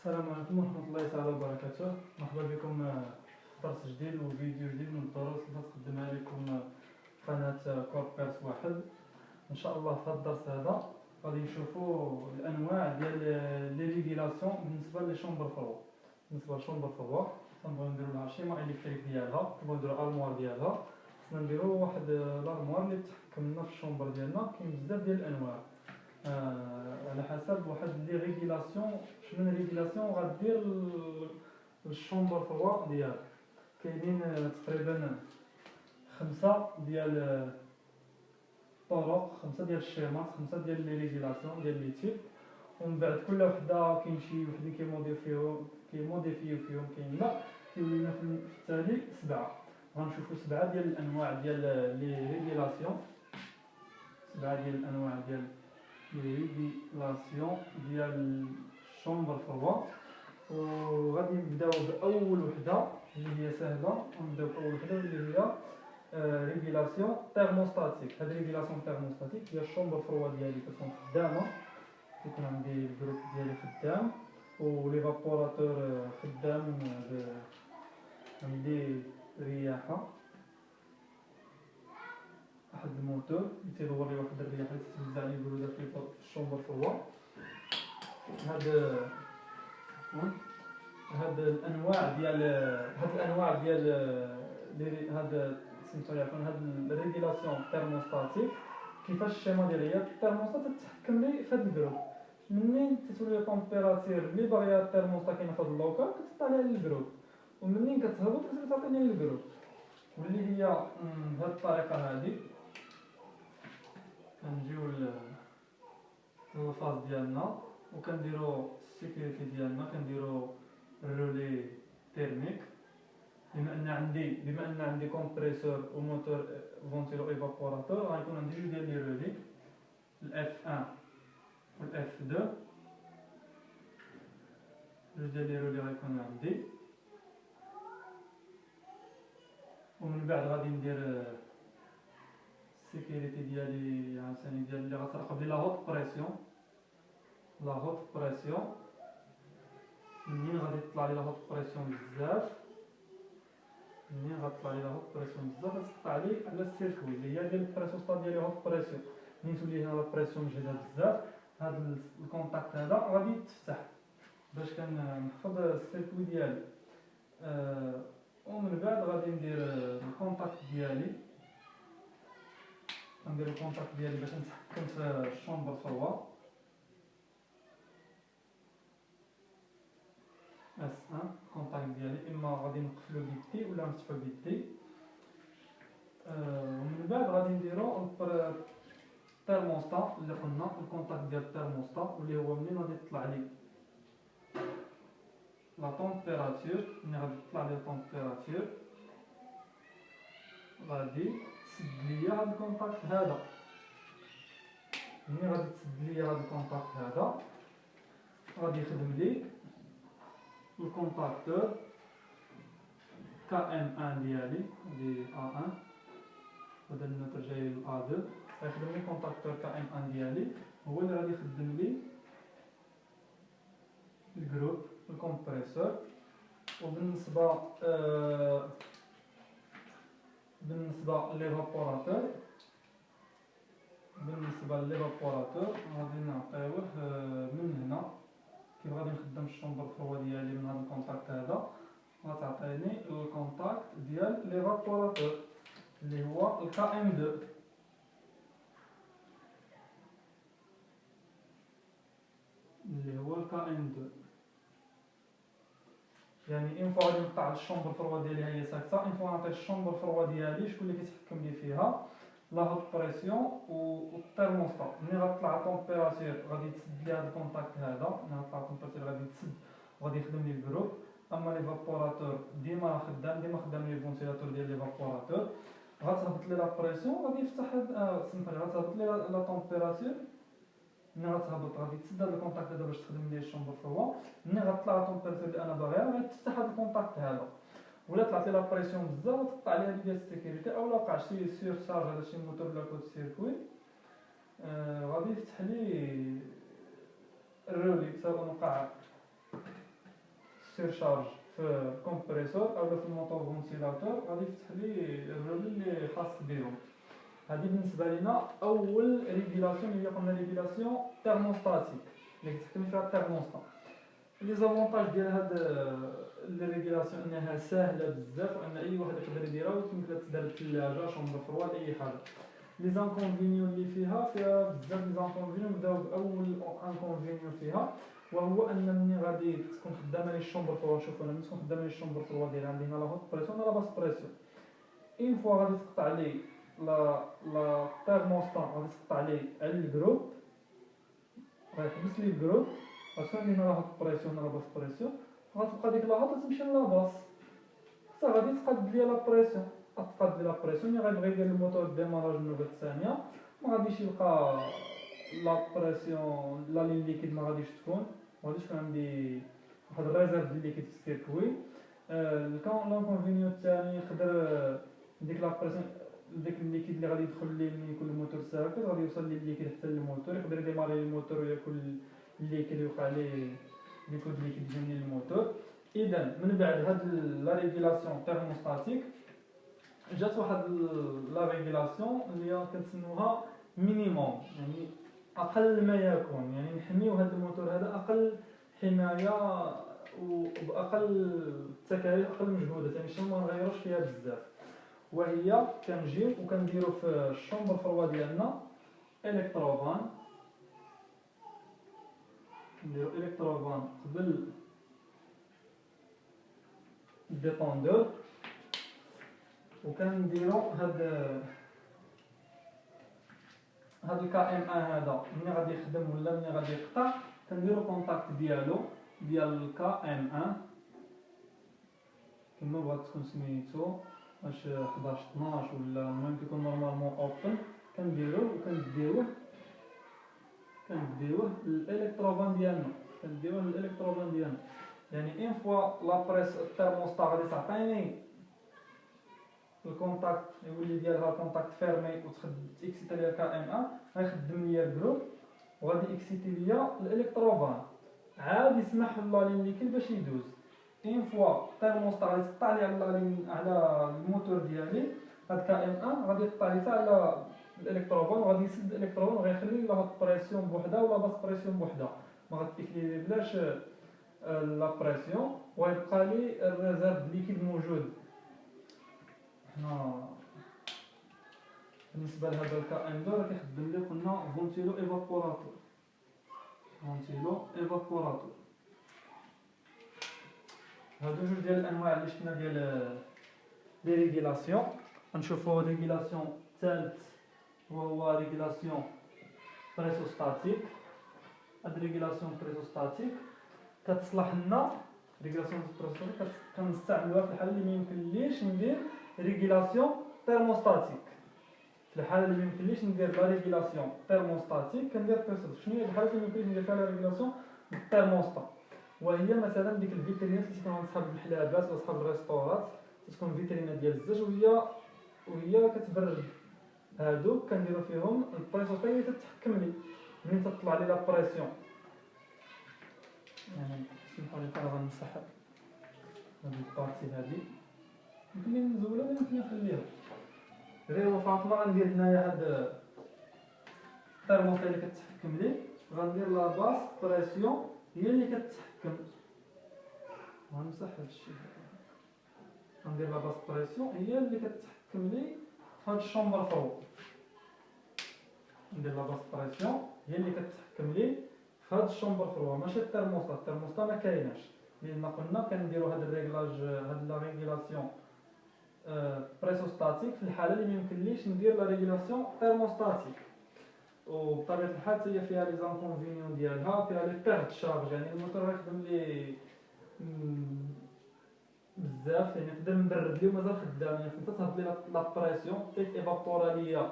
السلام عليكم ورحمة الله تعالى وبركاته. مرحبا بكم في درس جديد وفيديو جديد من الدروس اللي غتقدمها لكم قناة كوربيرس واحد. ان شاء الله في هذا الدرس هذا غادي نشوفوا الانواع ديال لي ريغيلاسيون بالنسبة لشومبر فوا. بالنسبة لشومبر فوا كنبغيو نديرو لها شيما الكتريك ديالها، كنبغيو نديرو ارموار ديالها. خصنا نديرو واحد الارموار اللي تحكم لنا في الشومبر ديالنا. كاين بزاف ديال الانواع على حسب واحد لي ريغيلاسيون، شمن ريغيلاسيون غدير الشومبر فوا ديالك. كاينين تقريبا 5 ديال الطرق، 5 ديال الشيمات، 5 ديال لي ريغيلاسيون ديال لي تيب، ومن بعد كل وحده كاين شي وحدين كيموديفيو فيهم، كاين لا كيولينا في التالي 7. غنشوفوا 7 ديال الانواع ديال لي ريغيلاسيون، 7 ديال الانواع ديال لي ريغيلاسيون ديال الشومبر فوا. وغادي نبداو باول وحده اللي هي سهله، ونبداو باول وحده اللي هي ريغيلاسيون تيرموستاتيك. هاد ريغيلاسيون تيرموستاتيك هي الشومبر فوا ديالي كتكون خدامه، كيكون عندي الجروب ديالي خدام وليفابوراتور خدام، عندي رياحه، واحد الموتور اللي تيدور لي واحد الرياح اللي تتوزع لي البروده في الشومبر فوا. هاد الانواع ديال هاد سميتو يعرفون هاد الريغيلاسيون تيرموستاتيك. كيفاش الشيما ديالها؟ التيرموستات تتحكم لي في هاد الجروب. منين تتولي التمبيراتير اللي باغيه التيرموستا كاينه في هاد اللوكال كتطلع لها للجروب، ومنين كتهبط كتعطيني للجروب. واللي هي بهاد الطريقه هادي كنجيو للفاز ديالنا وكنديرو السيكوريتي ديالنا، كنديرو الرولي تيرميك. بما ان عندي كومبريسور وموتور فونتيلو ايفابوراتور، غيكون عندي جوج ديال لي رولي، الاف 1 والاف 2. جوج ديال لي رولي غيكونوا عندي، ومن بعد غادي ندير السيكوريتي ديالي عاوتاني ديال اللي غتراقب لي لا هوت بريسيون. منين غادي تطلع لي لا هوت بريسيون بزاف، غتقطع لي على السيركوي اللي هي ديال البريسوستات ديالي هوت بريسيون. منين تولي هنا لا بريسيون مجهده بزاف، هاد الكونتاكت هذا غادي يتفتح باش كنحفظ السيركوي ديالي. ومن بعد غادي ندير الكونتاكت ديالي، غندير الكونتاكت ديالي باش نتحكم في الشومبر فوا. اس 1 الكونتاكت ديالي اما غادي نقفلو بيدي ولا نفتحو بيدي. ومن بعد غادي نديرو التيرموستا اللي قلنا، الكونتاكت ديال التيرموستا واللي هو منين غادي تطلع لي لا طومبيراتور. منين غادي تطلع لي الطومبيراتور غادي تسد ليا هاد الكونتاكت هذا. منين غادي تسد ليا هاد الكونتاكت هذا غادي يخدم لي الكونتاكتور KM1 ديالي، هادي A1 هذا النوتر جاي ل A2. غيخدم لي كونتاكتور KM1 ديالي، هو اللي غادي يخدم لي الجروب الكمبريسور. وبالنسبه ليفابوراتور، غادي نعطيوه من هنا. كيف غادي نخدم الشومبر فوا ديالي من هذا الكونتاكت هذا، غتعطيني الكونتاكت ديال ليفابوراتور اللي هو KM2. يعني اون فوا غادي نقطع الشومبر فوا ديالي هي ساكته، اون فوا نعطي الشومبر فوا ديالي شكون اللي كيتحكم لي فيها؟ لا هوت بريسيون والتيرموستا. ملي غتطلع الطومبيراتور غادي تسد لي هذا الكونتاكت هذا، ملي غتطلع الطومبيراتور غادي تسد وغادي يخدم لي الجروب. اما ليفابوراتور ديما خدام لي الفونتيلاتور ديال ليفابوراتور، غتهبط لي لا بريسيون غادي يفتح غتهبط لي لا طومبيراتور. ملي غتهبط غادي تسد هذا الكونتاكت هذا باش تخدم لي الشومبر فوا. ملي غتطلع لا طومبيراتور اللي انا باغيها غادي تفتح هذا الكونتاكت هذا. ولا طلعت لي لا بريسيون بزاف غتقطع ليها ديال السيكوريتي، او لا وقع شي سير شارج على شي موتور ولا كود سيركوي غادي يفتح لي الرولي سواء وقع سيرشارج في الكومبريسور او في الموتور فونتيلاتور غادي يفتح لي الرولي اللي خاص بهم. هذه بالنسبه لنا اول ريغولاسيون اللي قلنا ريغولاسيون تيرموستاتيك اللي كتحكم فيها التيرموستات. لي زافونتاج ديال هاد الريغولاسيون انها ساهله بزاف وان اي واحد يقدر يديرها ويمكن تدار الثلاجه شومبر فرواد اي حاجه. لي زانكونفينيون اللي فيها بزاف لي زانكونفينيون. نبداو باول انكونفينيون فيها وهو ان ملي غادي تكون خدامه لي الشومبر فرواد. شوفوا انا ملي تكون خدامه لي الشومبر فرواد ديال عندي هنا لا هوت بريسيون ولا لا باس بريسيون، اين فوا غادي تقطع لي لا تيرموستات غادي تقطع لي على الجروب، غيحبس لي الجروب غتكون لينا لا هوت بريسيون ولا باس بريسيون، غتبقى ديك لا هوت تمشي لا باس حتى غادي تقاد لي لا بريسيون. غتقاد لي لا بريسيون ملي غيبغي يدير الموتور ديماراج النوبه الثانيه ما غاديش يلقى لا بريسيون لا لين ليكيد ما غاديش تكون عندي واحد الريزيرف ديال ليكيد في السيركوي. الكونفينيون الثاني يقدر ديك لا بريسيون ديك الليكيد اللي غادي يدخل ليه من يكون الموتور ساكت غادي يوصل ليه الليكيد حتى للموتور، يقدر يديماري الموتور وياكل الليكيد ويوقع ليه ليكود ليكيد ديال الموتور. اذا من بعد هاد لا ريغولاسيون تيرموستاتيك جات واحد لا ريغولاسيون اللي كنسموها مينيموم، يعني اقل ما يكون، يعني نحميو هاد الموتور هذا اقل حمايه وباقل تكاليف اقل مجهودات، يعني شنو ما نغيروش فيها بزاف. وهي كنجيو وكنديرو في الشومبر فروا ديالنا الكتروفان، نديرو الكتروفان قبل الديبوندور وكنديرو هاد الكا ام ان هذا ملي غادي يخدم ولا ملي غادي يقطع كنديرو كونتاكت ديالو ديال الكا ام ان كما بغات تكون سميتو واش 11 12 ولا المهم كيكون نورمالمون اوبن. كنديروه الالكتروفان ديالنا، يعني ان فوا لا بريس التيرموستا غادي تعطيني الكونتاكت يولي ديالها كونتاكت فيرمي وتكسيتي ليا كا ام ان غيخدم ليا الجروب وغادي اكسيتي ليا الالكتروفان عاد يسمح لا لين ليكيد باش يدوز. ان فوا التيرموستا غادي تقطع لي على الموتور ديالي هاد كا ام ان غادي يقطع لي حتى على الالكتروفان وغادي يسد الالكتروفان وغيخلي لا هاد بريسيون بوحدها ولا باس بريسيون بوحدها ما غتكلي بلاش لا بريسيون ويبقى لي الريزيرف ليكيد موجود. هنا بالنسبه لهذا الكا ام 2 راه كيخدم لي قلنا فونتيلو ايفابوراتور. هادو جوج ديال الانواع اللي شفنا ديال لي ريغولاسيون. غنشوفوا ريغولاسيون الثالث وهو ريغولاسيون بريسوستاتيك. هاد ريغولاسيون بريسوستاتيك كتصلح لنا ريغولاسيون بريسوستاتيك كنستعملوها في الحاله اللي ما يمكنليش ندير ريغولاسيون تيرموستاتيك. في الحاله اللي ما يمكنليش ندير لا ريغولاسيون تيرموستاتيك كندير بريسوستاتيك. شنو هي الحاله اللي ما يمكنليش ندير فيها لا ريغولاسيون بالتيرموستا؟ وهي مثلا ديك الفيترينات اللي تكون عند صحاب المحلابات ولا صحاب الريستورات تكون فيترينا ديال الزاج وهي كتبرد هادوك كنديرو فيهم البريسوستات اللي تتحكم لي منين تطلع لي لا بريسيون. يعني سمحوا لي انا غنمسح هاد البارتي هادي يمكن لي نزولها ولا يمكن نخليها غير هو فاطمه. غندير هنايا هاد الترمومتر اللي كتحكم لي غندير لا باس بريسيون هي اللي كتحكم. غنمسح هادشي غندير لا باس بريسيون هي اللي كتحكم لي في هاد الشومبر فرو. ندير لا باس بريسيون هي اللي كتحكم لي في هاد الشومبر فرو ماشي الترموستا ما كايناش لان قلنا كنديرو هاد الريغلاج هاد لا ريغولاسيون بريسوستاتيك في الحاله اللي ما يمكنليش ندير لا ريغولاسيون تيرموستاتيك. وبطبيعه الحال هي فيها لي زانكونفينيون ديالها فيها لي بيرد شارج، يعني الموتور غيخدم لي بزاف يعني نقدر نبرد ليه ومازال خدام، يعني حتى تهبط لي لا بريسيون حتى ايفابورا ليا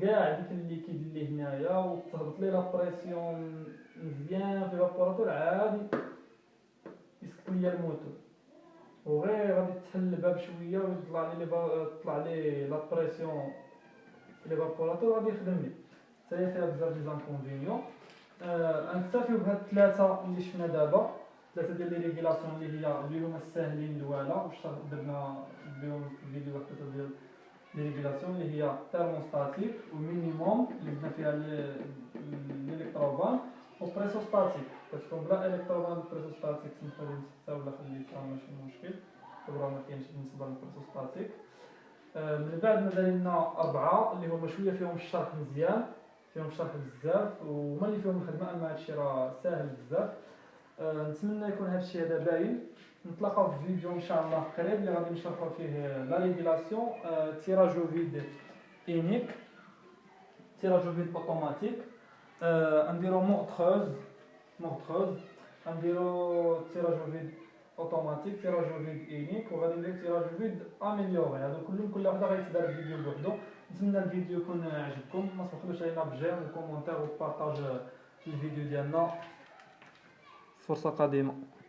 كاع ديك الليكيد اللي هنايا وتهبط لي لا بريسيون مزيان في ايفابوراتور عادي يسكت ليا الموتور وغير غادي تحل الباب شويه ويطلع لي لا بريسيون في الايفابوراتور غادي يخدم لي. حتى هي فيها بزاف ديال زانكونفينيون. غنكتفيو بهاد الثلاثه اللي شفنا دابا، ثلاثه ديال لي ريغيلاسيون اللي هما الساهلين الاولى واش درنا بهم في الفيديو واحد ثلاثه ديال لي ريغيلاسيون اللي هي تيرموستاتيك ومينيموم اللي بدنا فيها الالكتروفان وبريسوستاتيك. كتكون بلا الكتروفان بريسوستاتيك سمحوا لي نسيتها ولا خليتها ماشي مشكل، دابا ما كاينش بالنسبه للبريسوستاتيك. من بعد مازال لنا اربعه اللي هما شويه فيهم الشرح مزيان، فيهم الشرح بزاف وهما اللي فيهم الخدمه، اما هادشي راه ساهل بزاف. نتمنى يكون هادشي هذا باين. نتلاقاو في فيديو ان شاء الله قريب اللي غادي نشرحوا فيه لا ريغيلاسيون تيراج فيد اينيك تيراج فيد اوتوماتيك. نديرو مونتخوز نديرو تيراج فيد اوتوماتيك تيراج فيد اينيك وغادي ندير تيراج فيد اميليوري. هادو كلهم كل وحده غيتدار فيديو بوحدو. نتمنى الفيديو يكون عجبكم، ما تبخلوش علينا بجيم وكومونتير وبارطاج الفيديو ديالنا. فرصه قادمه.